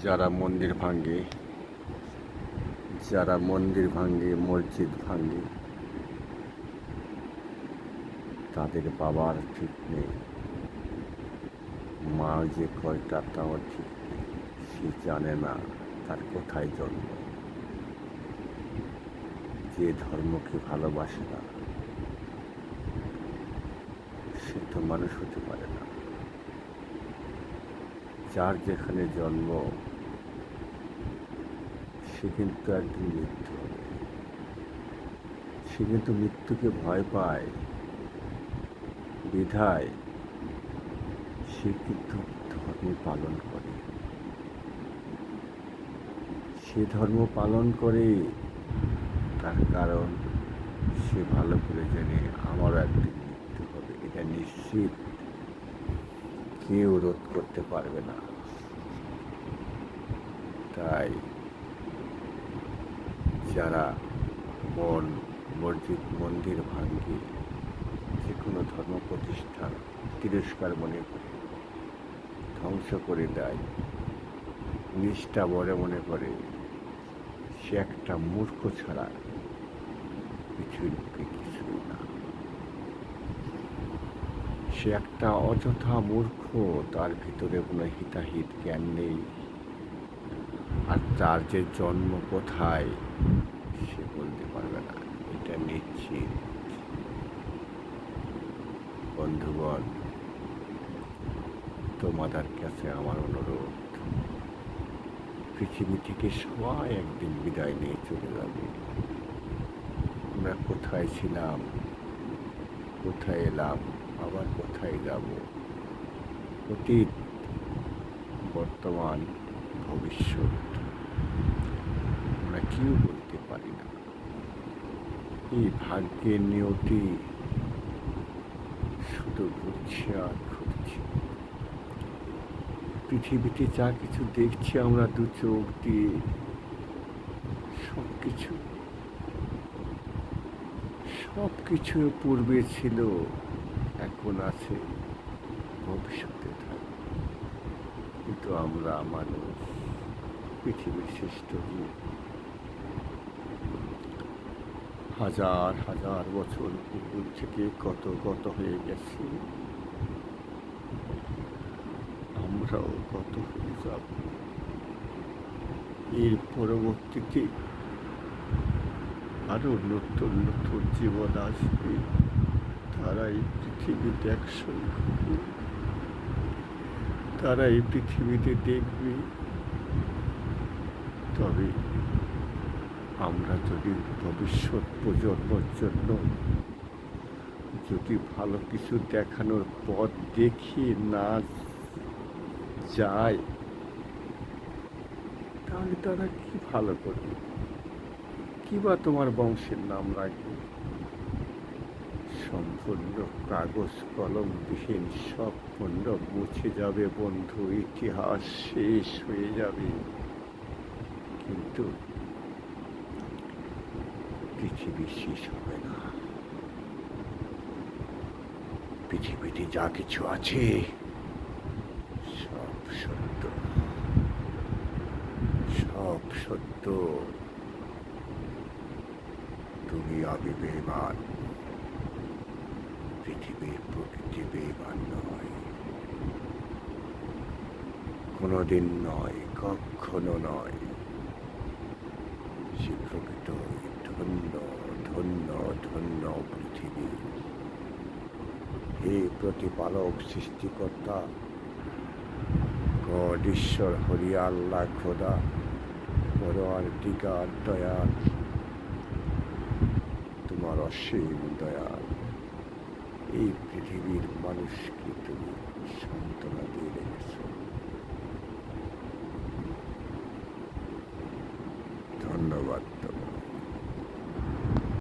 যারা মন্দির ভাঙে, মসজিদ ভাঙে, তাদের বাবার ঠিক নেই, মা যে কয়টা তাও ঠিক নেই। সে জানে না তার কোথায় জন্ম। যে ধর্মকে ভালোবাসে না সে তো মানুষ হতে পারে না। যার যেখানে জন্ম সে কিন্তু একদিন মৃত্যু হবে। সে কিন্তু মৃত্যুকে ভয় পায় বিধায় সে কিন্তু ধর্ম পালন করে। সে ধর্ম পালন করে তার কারণ সে ভালো করে জানে আমারও একদিন মৃত্যু হবে। এটা নিশ্চিত, কেউ রোধ করতে পারবে না। তাই যারা মন্দির ভাঙে, যে কোনো ধর্ম প্রতিষ্ঠান তিরস্কার মনে করে, ধ্বংস করে দেয়, নিষ্ঠা বড় মনে করে, সে একটা মূর্খ ছাড়া পৃথিবীর বুকে কিছুই না। সে একটা অযথা মূর্খ, তার ভিতরে কোনো হিতাহিত জ্ঞান নেই। আর তার যে জন্ম কোথায় সে বলতে পারবে না, এটা নিশ্চিত। বন্ধুগণ, তোমাদের কাছে আমার অনুরোধ, পৃথিবী থেকে সবাই একদিন বিদায় নিয়ে চলে যাবে। আমরা কোথায় ছিলাম, কোথায় এলাম, আবার কোথায় যাব? অতীত, বর্তমান, ভবিষ্যৎ আমরা কেউ বলতে পারি না। এই ভাগ্যের নিয়তি শুধু ঘুরছে আর ঘুরছে। পৃথিবীতে যা কিছু দেখছি আমরা দু চোখ দিয়ে, সব কিছু পূর্বে ছিল, এখন আছে, ভবিষ্যতে থাকবে। কিন্তু আমরা মানুষ, পৃথিবীর শ্রেষ্ঠ জীব, হাজার হাজার বছর পূর্ব থেকে কত হয়ে গেছি, আমরাও কত হয়ে যাব। এর পরবর্তীতে আরো নতুন নতুন জীবন আসবে, তারা এই পৃথিবীতে একসঙ্গে ঘুরবে, তারা এই পৃথিবীতে দেখবে। তবে আমরা যদি ভবিষ্যৎ প্রজন্মের জন্য যদি ভালো কিছু দেখানোর পথ দেখি না যায়, তাহলে তারা কি ভালো করবে, কি বা তোমার বংশের নাম রাখবে? সম্পূর্ণ কাগজ কলমবিহীন সব পণ্য মুছে যাবে বন্ধু, ইতিহাস শেষ হয়ে যাবে। কিন্তু পৃথিবী শেষ হবে না। পৃথিবীতে যা কিছু আছে সব সত্য, সব সত্য। তুমি অবিবেকবান, পৃথিবীর প্রকৃতি বেইমান নয়, কোনোদিন নয়, কখনো নয়। সে প্রকৃত ধন্য ধন্য ধন্য পৃথিবী। হে প্রতিপালক, সৃষ্টিকর্তা, গড, ঈশ্বর, হরি, আল্লাহ, খোদা, পরওয়ারদিগার, দয়াল, তোমার অসীম দয়াল। এই পৃথিবীর মানুষকে তুমি